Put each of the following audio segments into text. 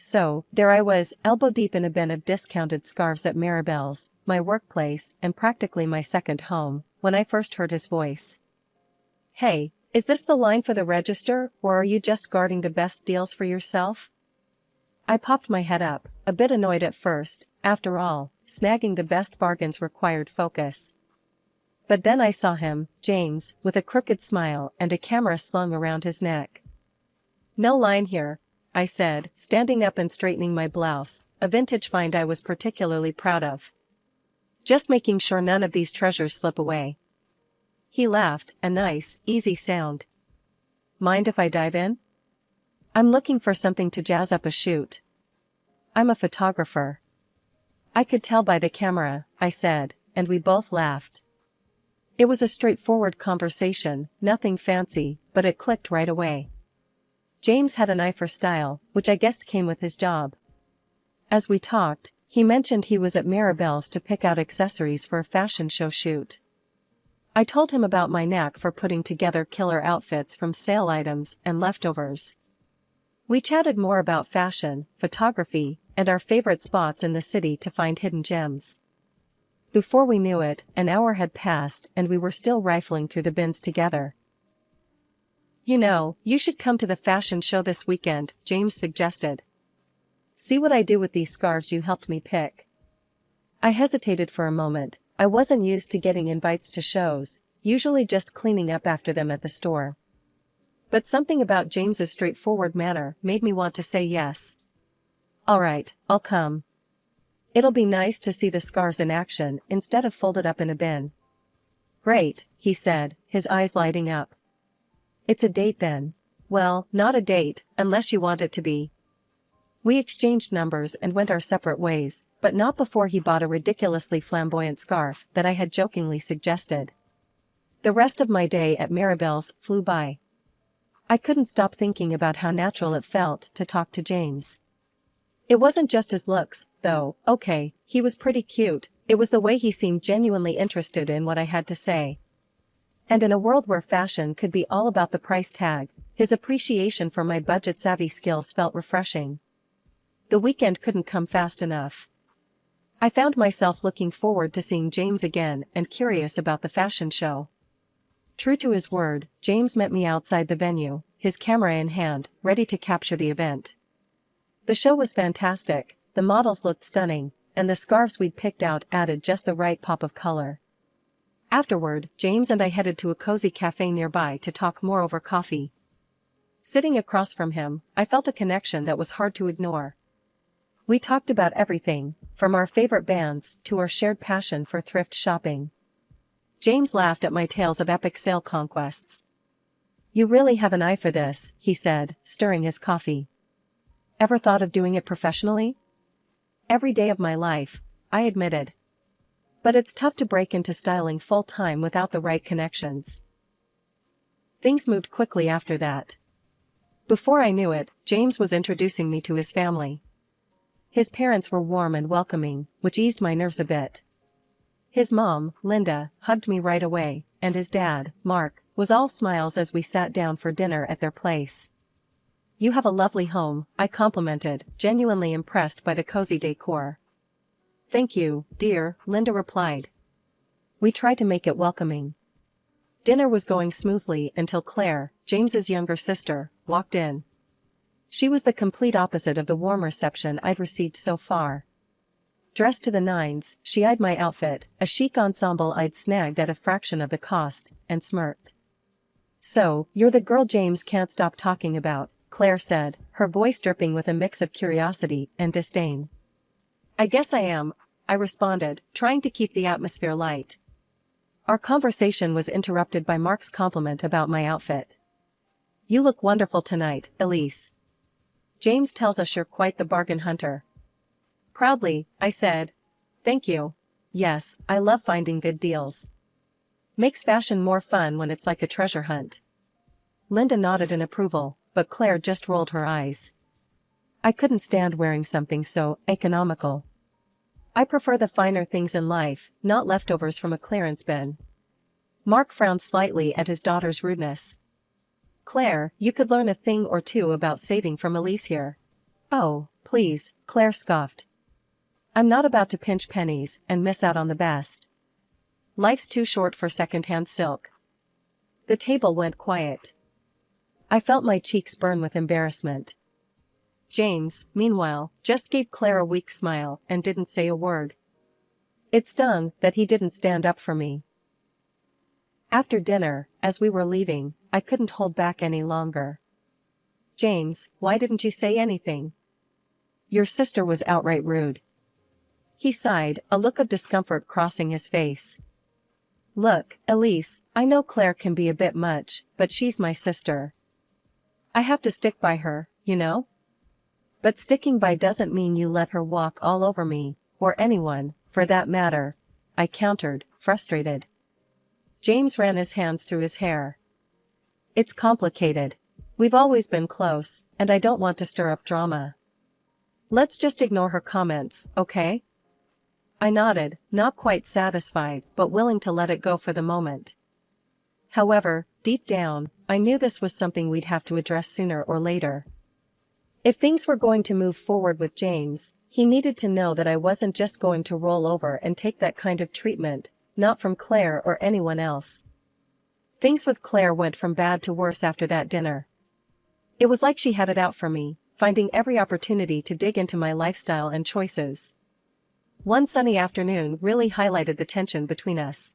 So, there I was, elbow deep in a bin of discounted scarves at Maribel's, my workplace, and practically my second home, when I first heard his voice. "Hey, is this the line for the register, or are you just guarding the best deals for yourself?" I popped my head up, a bit annoyed at first. After all, snagging the best bargains required focus. But then I saw him, James, with a crooked smile and a camera slung around his neck. "No line here," I said, standing up and straightening my blouse, a vintage find I was particularly proud of. "Just making sure none of these treasures slip away." He laughed, a nice, easy sound. "Mind if I dive in?" "I'm looking for something to jazz up a shoot." "I'm a photographer." "I could tell by the camera," I said, and we both laughed. It was a straightforward conversation, nothing fancy, but it clicked right away. James had an eye for style, which I guessed came with his job. As we talked, he mentioned he was at Maribel's to pick out accessories for a fashion show shoot. I told him about my knack for putting together killer outfits from sale items and leftovers. We chatted more about fashion, photography, and our favorite spots in the city to find hidden gems. Before we knew it, an hour had passed and we were still rifling through the bins together. "You know, you should come to the fashion show this weekend," James suggested. "See what I do with these scarves you helped me pick." I hesitated for a moment. I wasn't used to getting invites to shows, usually just cleaning up after them at the store. But something about James's straightforward manner made me want to say yes. "All right, I'll come. It'll be nice to see the scarves in action instead of folded up in a bin." "Great," he said, his eyes lighting up. "It's a date then." "Well, not a date, unless you want it to be." We exchanged numbers and went our separate ways, but not before he bought a ridiculously flamboyant scarf that I had jokingly suggested. The rest of my day at Maribel's flew by. I couldn't stop thinking about how natural it felt to talk to James. It wasn't just his looks, though. Okay, he was pretty cute, it was the way he seemed genuinely interested in what I had to say. And in a world where fashion could be all about the price tag, his appreciation for my budget-savvy skills felt refreshing. The weekend couldn't come fast enough. I found myself looking forward to seeing James again and curious about the fashion show. True to his word, James met me outside the venue, his camera in hand, ready to capture the event. The show was fantastic, the models looked stunning, and the scarves we'd picked out added just the right pop of color. Afterward, James and I headed to a cozy cafe nearby to talk more over coffee. Sitting across from him, I felt a connection that was hard to ignore. We talked about everything, from our favorite bands to our shared passion for thrift shopping. James laughed at my tales of epic sale conquests. "You really have an eye for this," he said, stirring his coffee. "Ever thought of doing it professionally?" "Every day of my life," I admitted. "But it's tough to break into styling full-time without the right connections." Things moved quickly after that. Before I knew it, James was introducing me to his family. His parents were warm and welcoming, which eased my nerves a bit. His mom, Linda, hugged me right away, and his dad, Mark, was all smiles as we sat down for dinner at their place. "You have a lovely home," I complimented, genuinely impressed by the cozy decor. "Thank you, dear," Linda replied. We tried to make it welcoming. Dinner was going smoothly until Claire, James's younger sister, walked in. She was the complete opposite of the warm reception I'd received so far. Dressed to the nines, she eyed my outfit, a chic ensemble I'd snagged at a fraction of the cost, and smirked. "So, you're the girl James can't stop talking about," Claire said, her voice dripping with a mix of curiosity and disdain. "I guess I am," I responded, trying to keep the atmosphere light. Our conversation was interrupted by Mark's compliment about my outfit. "You look wonderful tonight, Elise. James tells us you're quite the bargain hunter." Proudly, I said. "Thank you. Yes, I love finding good deals. Makes fashion more fun when it's like a treasure hunt." Linda nodded in approval, but Claire just rolled her eyes. I couldn't stand wearing something so economical. I prefer the finer things in life, not leftovers from a clearance bin. Mark frowned slightly at his daughter's rudeness. "Claire, you could learn a thing or two about saving from Elise here." Oh, please, Claire scoffed. I'm not about to pinch pennies and miss out on the best. Life's too short for second-hand silk. The table went quiet. I felt my cheeks burn with embarrassment. James, meanwhile, just gave Claire a weak smile and didn't say a word. It stung that he didn't stand up for me. After dinner, as we were leaving, I couldn't hold back any longer. James, why didn't you say anything? Your sister was outright rude. He sighed, a look of discomfort crossing his face. Look, Elise, I know Claire can be a bit much, but she's my sister. I have to stick by her, you know? But sticking by doesn't mean you let her walk all over me, or anyone, for that matter, I countered, frustrated. James ran his hands through his hair. It's complicated. We've always been close, and I don't want to stir up drama. Let's just ignore her comments, okay? I nodded, not quite satisfied, but willing to let it go for the moment. However, deep down, I knew this was something we'd have to address sooner or later. If things were going to move forward with James, he needed to know that I wasn't just going to roll over and take that kind of treatment, not from Claire or anyone else. Things with Claire went from bad to worse after that dinner. It was like she had it out for me, finding every opportunity to dig into my lifestyle and choices. One sunny afternoon really highlighted the tension between us.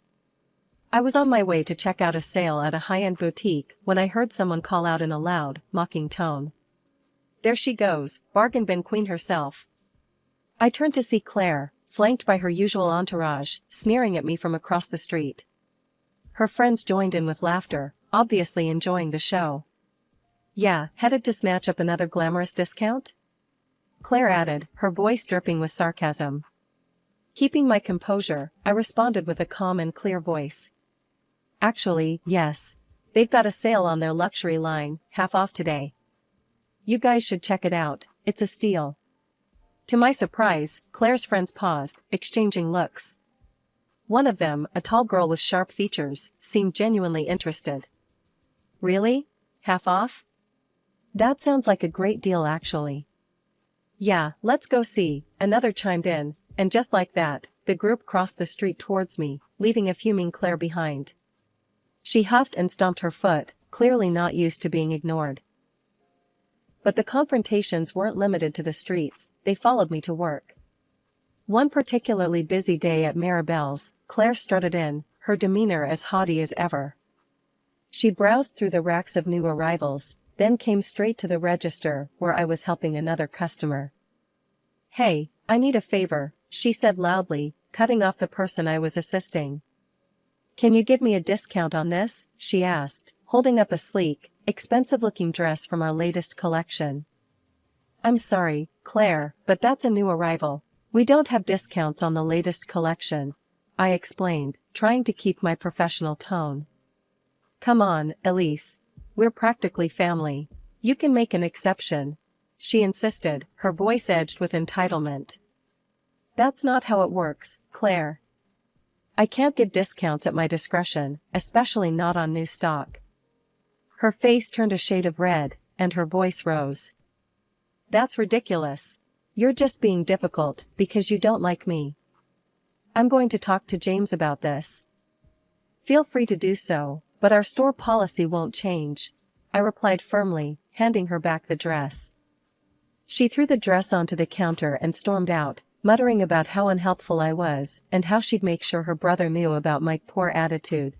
I was on my way to check out a sale at a high-end boutique when I heard someone call out in a loud, mocking tone. There she goes, bargain bin queen herself. I turned to see Claire, flanked by her usual entourage, sneering at me from across the street. Her friends joined in with laughter, obviously enjoying the show. Yeah, headed to snatch up another glamorous discount? Claire added, her voice dripping with sarcasm. Keeping my composure, I responded with a calm and clear voice. Actually, yes. They've got a sale on their luxury line, half off today. You guys should check it out, it's a steal. To my surprise, Claire's friends paused, exchanging looks. One of them, a tall girl with sharp features, seemed genuinely interested. Really? Half off? That sounds like a great deal actually. Yeah, let's go see, another chimed in, and just like that, the group crossed the street towards me, leaving a fuming Claire behind. She huffed and stomped her foot, clearly not used to being ignored. But the confrontations weren't limited to the streets, they followed me to work. One particularly busy day at Maribel's, Claire strutted in, her demeanor as haughty as ever. She browsed through the racks of new arrivals, then came straight to the register where I was helping another customer. Hey, I need a favor, she said loudly, cutting off the person I was assisting. Can you give me a discount on this? She asked, holding up a sleek, expensive-looking dress from our latest collection. I'm sorry, Claire, but that's a new arrival. We don't have discounts on the latest collection, I explained, trying to keep my professional tone. Come on, Elise. We're practically family. You can make an exception, she insisted, her voice edged with entitlement. That's not how it works, Claire. I can't give discounts at my discretion, especially not on new stock. Her face turned a shade of red, and her voice rose. That's ridiculous. You're just being difficult because you don't like me. I'm going to talk to James about this. Feel free to do so, but our store policy won't change, I replied firmly, handing her back the dress. She threw the dress onto the counter and stormed out, muttering about how unhelpful I was and how she'd make sure her brother knew about my poor attitude.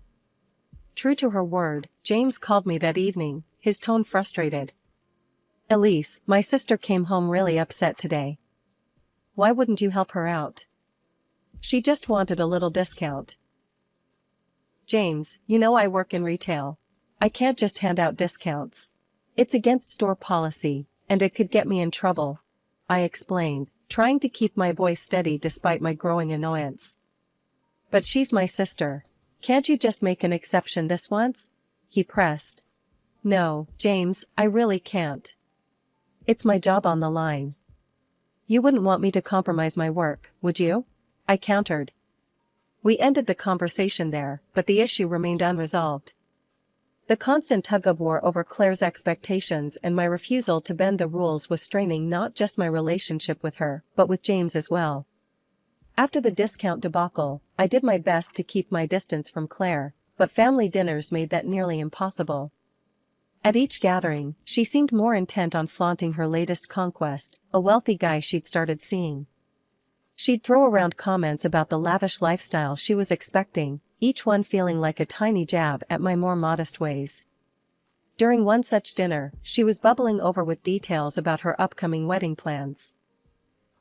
True to her word, James called me that evening, his tone frustrated. Elise, my sister came home really upset today. Why wouldn't you help her out? She just wanted a little discount. James, you know I work in retail. I can't just hand out discounts. It's against store policy, and it could get me in trouble, I explained, trying to keep my voice steady despite my growing annoyance. But she's my sister. Can't you just make an exception this once? He pressed. No, James, I really can't. It's my job on the line. You wouldn't want me to compromise my work, would you? I countered. We ended the conversation there, but the issue remained unresolved. The constant tug-of-war over Claire's expectations and my refusal to bend the rules was straining not just my relationship with her, but with James as well. After the discount debacle, I did my best to keep my distance from Claire, but family dinners made that nearly impossible. At each gathering, she seemed more intent on flaunting her latest conquest, a wealthy guy she'd started seeing. She'd throw around comments about the lavish lifestyle she was expecting, each one feeling like a tiny jab at my more modest ways. During one such dinner, she was bubbling over with details about her upcoming wedding plans.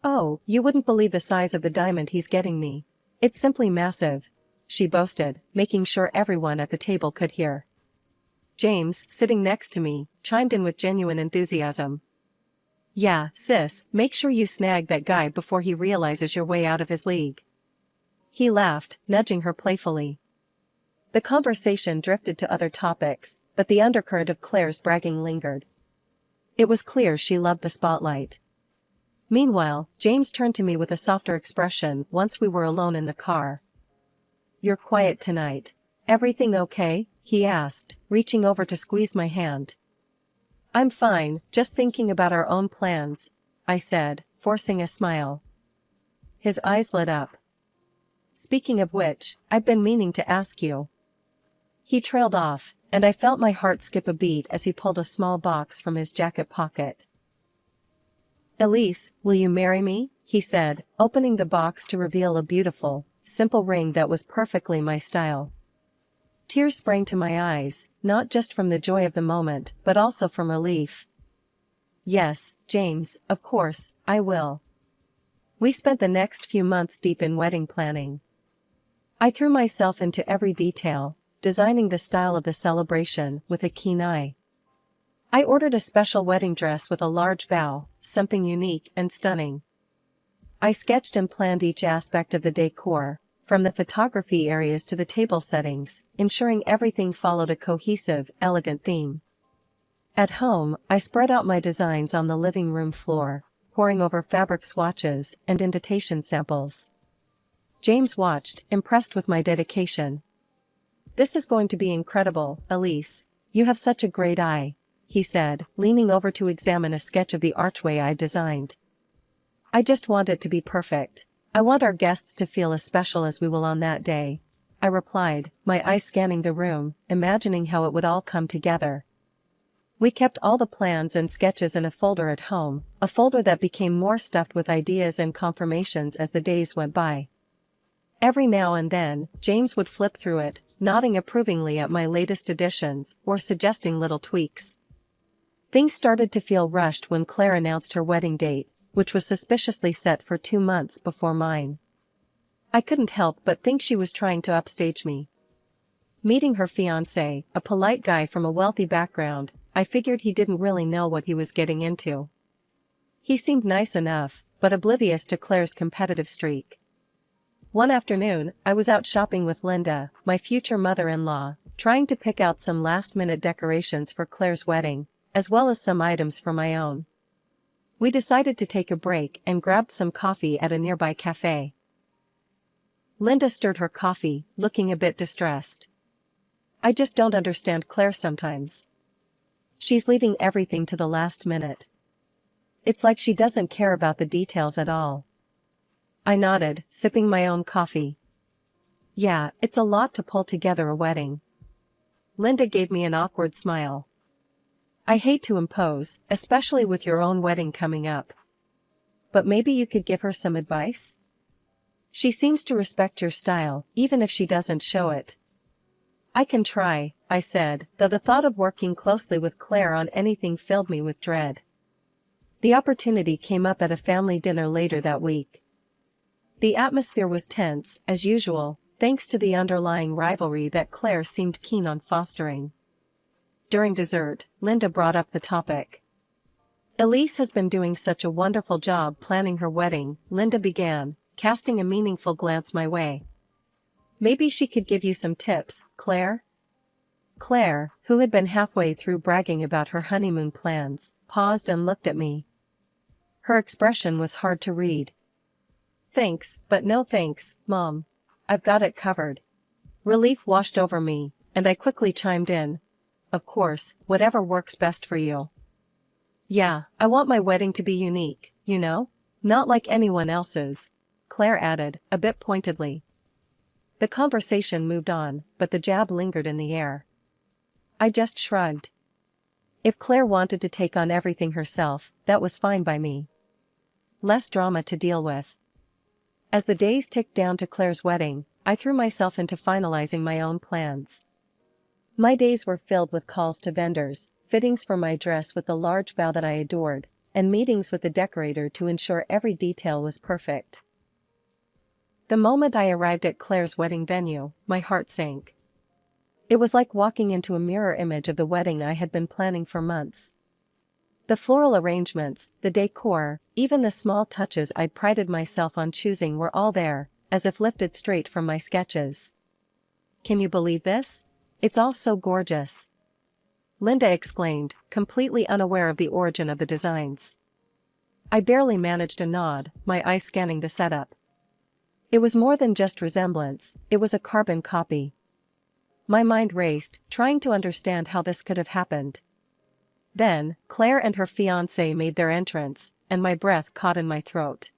"Oh, you wouldn't believe the size of the diamond he's getting me. It's simply massive," she boasted, making sure everyone at the table could hear. James, sitting next to me, chimed in with genuine enthusiasm. "Yeah, sis, make sure you snag that guy before he realizes you're way out of his league." He laughed, nudging her playfully. The conversation drifted to other topics, but the undercurrent of Claire's bragging lingered. It was clear she loved the spotlight. Meanwhile, James turned to me with a softer expression once we were alone in the car. "You're quiet tonight. Everything okay?" he asked, reaching over to squeeze my hand. "I'm fine, just thinking about our own plans," I said, forcing a smile. His eyes lit up. "Speaking of which, I've been meaning to ask you." He trailed off, and I felt my heart skip a beat as he pulled a small box from his jacket pocket. "Elise, will you marry me?" he said, opening the box to reveal a beautiful, simple ring that was perfectly my style. Tears sprang to my eyes, not just from the joy of the moment, but also from relief. "Yes, James, of course, I will." We spent the next few months deep in wedding planning. I threw myself into every detail, designing the style of the celebration with a keen eye. I ordered a special wedding dress with a large bow, something unique and stunning. I sketched and planned each aspect of the decor, from the photography areas to the table settings, ensuring everything followed a cohesive, elegant theme. At home, I spread out my designs on the living room floor, poring over fabric swatches and invitation samples. James watched, impressed with my dedication. "This is going to be incredible, Elise. You have such a great eye," he said, leaning over to examine a sketch of the archway I designed. "I just want it to be perfect. I want our guests to feel as special as we will on that day," I replied, my eyes scanning the room, imagining how it would all come together. We kept all the plans and sketches in a folder at home, a folder that became more stuffed with ideas and confirmations as the days went by. Every now and then, James would flip through it, nodding approvingly at my latest additions or suggesting little tweaks. Things started to feel rushed when Claire announced her wedding date, which was suspiciously set for 2 months before mine. I couldn't help but think she was trying to upstage me. Meeting her fiancé, a polite guy from a wealthy background, I figured he didn't really know what he was getting into. He seemed nice enough, but oblivious to Claire's competitive streak. One afternoon, I was out shopping with Linda, my future mother-in-law, trying to pick out some last-minute decorations for Claire's wedding, as well as some items for my own. We decided to take a break and grabbed some coffee at a nearby cafe. Linda stirred her coffee, looking a bit distressed. "I just don't understand Claire sometimes. She's leaving everything to the last minute. It's like she doesn't care about the details at all." I nodded, sipping my own coffee. "Yeah, it's a lot to pull together a wedding." Linda gave me an awkward smile. "I hate to impose, especially with your own wedding coming up. But maybe you could give her some advice? She seems to respect your style, even if she doesn't show it." "I can try," I said, though the thought of working closely with Claire on anything filled me with dread. The opportunity came up at a family dinner later that week. The atmosphere was tense, as usual, thanks to the underlying rivalry that Claire seemed keen on fostering. During dessert, Linda brought up the topic. "Elise has been doing such a wonderful job planning her wedding," Linda began, casting a meaningful glance my way. "Maybe she could give you some tips, Claire?" Claire, who had been halfway through bragging about her honeymoon plans, paused and looked at me. Her expression was hard to read. "Thanks, but no thanks, Mom. I've got it covered." Relief washed over me, and I quickly chimed in. of course, whatever works best for you. Yeah, I want my wedding to be unique, you know? Not like anyone else's, Claire added, a bit pointedly. The conversation moved on, but the jab lingered in the air. I just shrugged. If Claire wanted to take on everything herself, that was fine by me. Less drama to deal with. As the days ticked down to Claire's wedding, I threw myself into finalizing my own plans. My days were filled with calls to vendors, fittings for my dress with the large bow that I adored, and meetings with the decorator to ensure every detail was perfect. The moment I arrived at Claire's wedding venue, my heart sank. It was like walking into a mirror image of the wedding I had been planning for months. The floral arrangements, the decor, even the small touches I'd prided myself on choosing were all there, as if lifted straight from my sketches. Can you believe this? It's all so gorgeous, Linda exclaimed, completely unaware of the origin of the designs. I barely managed a nod, my eyes scanning the setup. It was more than just resemblance, it was a carbon copy. My mind raced, trying to understand how this could have happened. Then, Claire and her fiancé made their entrance, and my breath caught in my throat.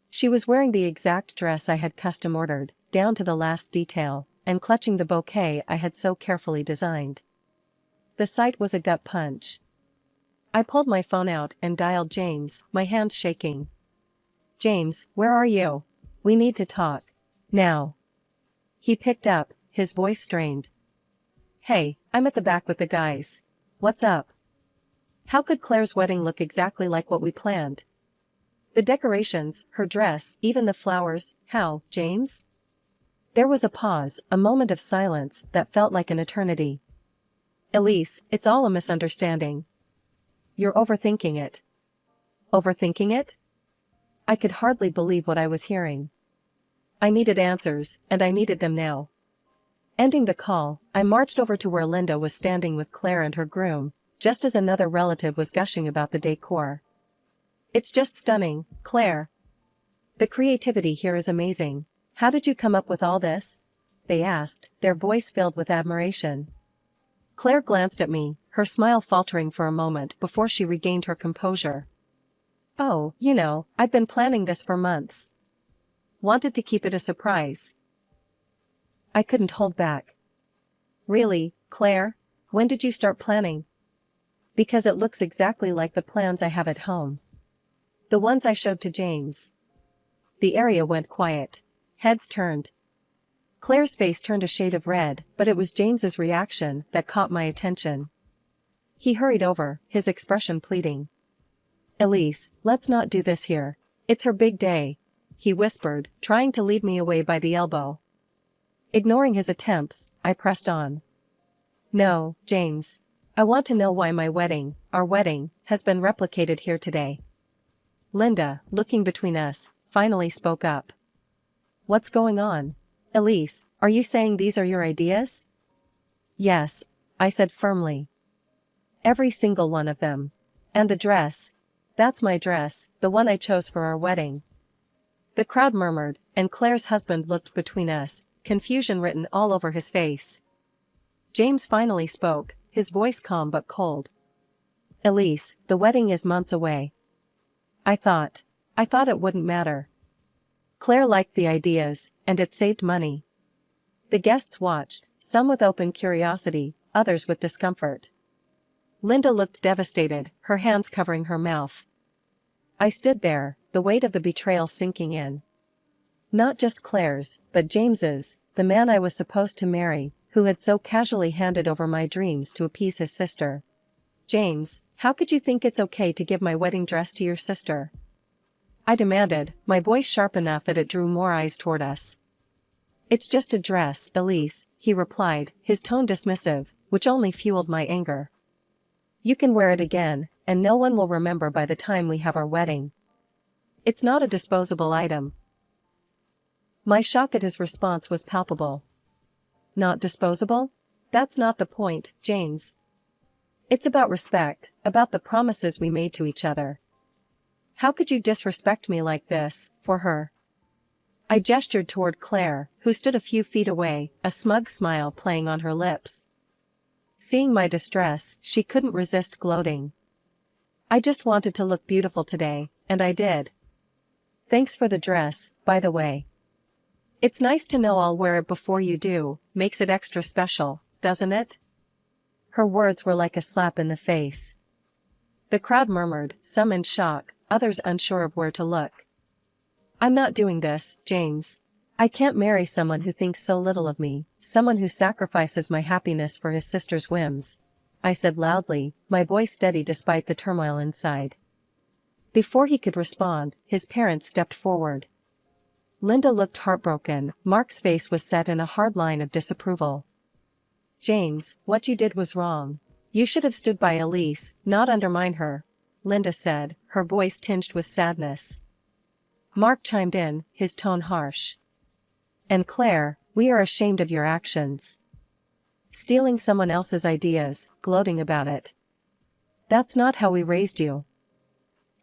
She was wearing the exact dress I had custom ordered, down to the last detail, and clutching the bouquet I had so carefully designed. The sight was a gut punch. I pulled my phone out and dialed James, my hands shaking. James, where are you? We need to talk. Now. He picked up, his voice strained. Hey, I'm at the back with the guys. What's up? How could Claire's wedding look exactly like what we planned? The decorations, her dress, even the flowers, how, James? There was a pause, a moment of silence that felt like an eternity. Elise, it's all a misunderstanding. You're overthinking it. Overthinking it? I could hardly believe what I was hearing. I needed answers, and I needed them now. Ending the call, I marched over to where Linda was standing with Claire and her groom, just as another relative was gushing about the decor. It's just stunning, Claire. The creativity here is amazing. How did you come up with all this? They asked, their voice filled with admiration. Claire glanced at me, her smile faltering for a moment before she regained her composure. Oh, you know, I've been planning this for months. Wanted to keep it a surprise. I couldn't hold back. Really, Claire? When did you start planning? Because it looks exactly like the plans I have at home. The ones I showed to James. The area went quiet. Heads turned. Claire's face turned a shade of red, but it was James's reaction that caught my attention. He hurried over, his expression pleading. Elise, let's not do this here. It's her big day, he whispered, trying to lead me away by the elbow. Ignoring his attempts, I pressed on. No, James. I want to know why my wedding, our wedding, has been replicated here today. Linda, looking between us, finally spoke up. What's going on? Elise, are you saying these are your ideas? Yes, I said firmly. Every single one of them. And the dress. That's my dress, the one I chose for our wedding. The crowd murmured, and Claire's husband looked between us, confusion written all over his face. James finally spoke, his voice calm but cold. Elise, the wedding is months away. I thought it wouldn't matter. Claire liked the ideas, and it saved money. The guests watched, some with open curiosity, others with discomfort. Linda looked devastated, her hands covering her mouth. I stood there, the weight of the betrayal sinking in. Not just Claire's, but James's, the man I was supposed to marry, who had so casually handed over my dreams to appease his sister. James, how could you think it's okay to give my wedding dress to your sister? I demanded, my voice sharp enough that it drew more eyes toward us. It's just a dress, Elise, he replied, his tone dismissive, which only fueled my anger. You can wear it again, and no one will remember by the time we have our wedding. It's not a disposable item. My shock at his response was palpable. Not disposable? That's not the point, James. It's about respect, about the promises we made to each other. How could you disrespect me like this, for her? I gestured toward Claire, who stood a few feet away, a smug smile playing on her lips. Seeing my distress, she couldn't resist gloating. I just wanted to look beautiful today, and I did. Thanks for the dress, by the way. It's nice to know I'll wear it before you do, makes it extra special, doesn't it? Her words were like a slap in the face. The crowd murmured, some in shock, others unsure of where to look. I'm not doing this, James. I can't marry someone who thinks so little of me, someone who sacrifices my happiness for his sister's whims, I said loudly, my voice steady despite the turmoil inside. Before he could respond, his parents stepped forward. Linda looked heartbroken. Mark's face was set in a hard line of disapproval. James, what you did was wrong. You should have stood by Elise, not undermine her, Linda said, her voice tinged with sadness. Mark chimed in, his tone harsh. And Claire, we are ashamed of your actions. Stealing someone else's ideas, gloating about it. That's not how we raised you.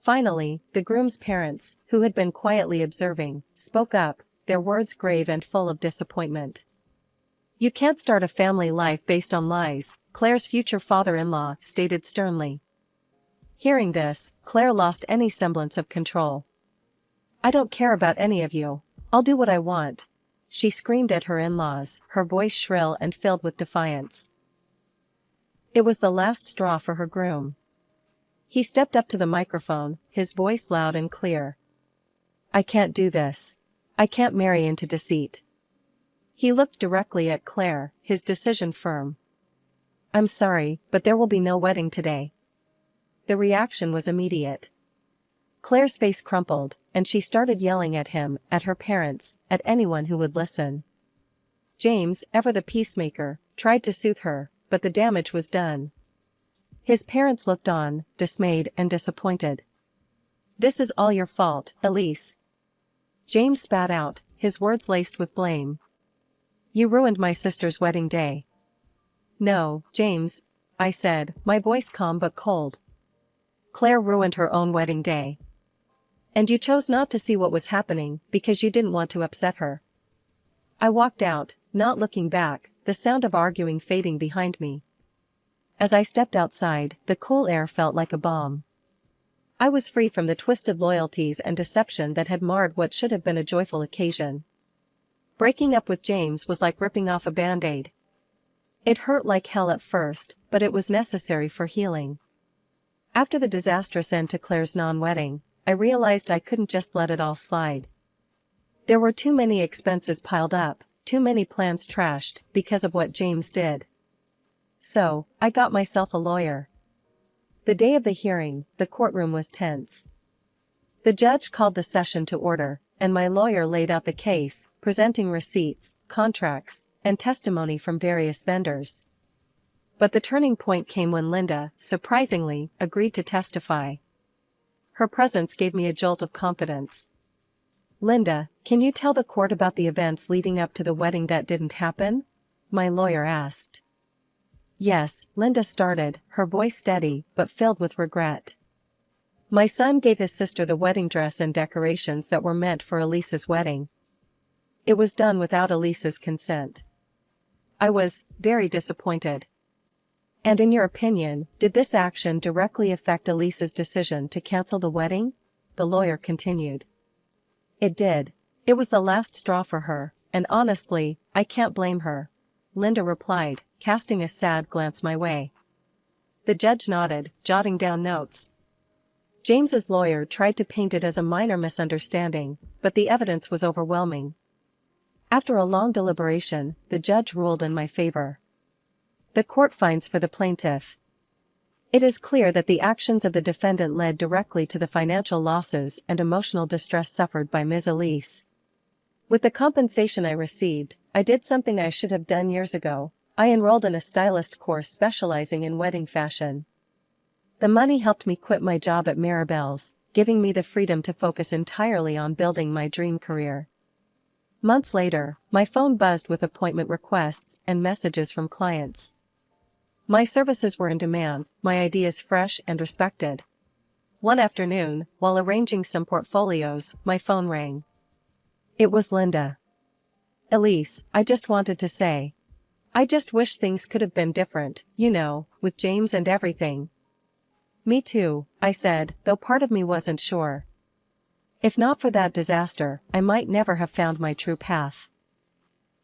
Finally, the groom's parents, who had been quietly observing, spoke up, their words grave and full of disappointment. You can't start a family life based on lies, Claire's future father-in-law stated sternly. Hearing this, Claire lost any semblance of control. I don't care about any of you. I'll do what I want, she screamed at her in-laws, her voice shrill and filled with defiance. It was the last straw for her groom. He stepped up to the microphone, his voice loud and clear. I can't do this. I can't marry into deceit. He looked directly at Claire, his decision firm. I'm sorry, but there will be no wedding today. The reaction was immediate. Claire's face crumpled, and she started yelling at him, at her parents, at anyone who would listen. James, ever the peacemaker, tried to soothe her, but the damage was done. His parents looked on, dismayed and disappointed. This is all your fault, Elise. James spat out, his words laced with blame. You ruined my sister's wedding day. No, James, I said, my voice calm but cold. Claire ruined her own wedding day. And you chose not to see what was happening because you didn't want to upset her. I walked out, not looking back, the sound of arguing fading behind me. As I stepped outside, the cool air felt like a balm. I was free from the twisted loyalties and deception that had marred what should have been a joyful occasion. Breaking up with James was like ripping off a band-aid. It hurt like hell at first, but it was necessary for healing. After the disastrous end to Claire's non-wedding, I realized I couldn't just let it all slide. There were too many expenses piled up, too many plans trashed, because of what James did. So, I got myself a lawyer. The day of the hearing, the courtroom was tense. The judge called the session to order, and my lawyer laid out the case, presenting receipts, contracts, and testimony from various vendors. But the turning point came when Linda, surprisingly, agreed to testify. Her presence gave me a jolt of confidence. Linda, can you tell the court about the events leading up to the wedding that didn't happen? My lawyer asked. Yes, Linda started, her voice steady, but filled with regret. My son gave his sister the wedding dress and decorations that were meant for Elise's wedding. It was done without Elise's consent. I was very disappointed. And in your opinion, did this action directly affect Elise's decision to cancel the wedding? The lawyer continued. It did. It was the last straw for her, and honestly, I can't blame her, Linda replied, casting a sad glance my way. The judge nodded, jotting down notes. James's lawyer tried to paint it as a minor misunderstanding, but the evidence was overwhelming. After a long deliberation, the judge ruled in my favor. The court finds for the plaintiff. It is clear that the actions of the defendant led directly to the financial losses and emotional distress suffered by Ms. Elise. With the compensation I received, I did something I should have done years ago. I enrolled in a stylist course specializing in wedding fashion. The money helped me quit my job at Maribel's, giving me the freedom to focus entirely on building my dream career. Months later, my phone buzzed with appointment requests and messages from clients. My services were in demand, my ideas fresh and respected. One afternoon, while arranging some portfolios, my phone rang. It was Linda. Elise, I just wanted to say. I just wish things could have been different, with James and everything. Me too, I said, though part of me wasn't sure. If not for that disaster, I might never have found my true path.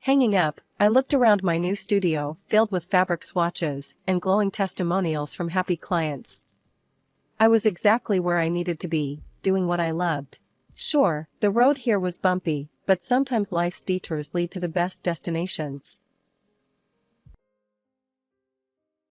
Hanging up, I looked around my new studio, filled with fabric swatches and glowing testimonials from happy clients. I was exactly where I needed to be, doing what I loved. Sure, the road here was bumpy, but sometimes life's detours lead to the best destinations.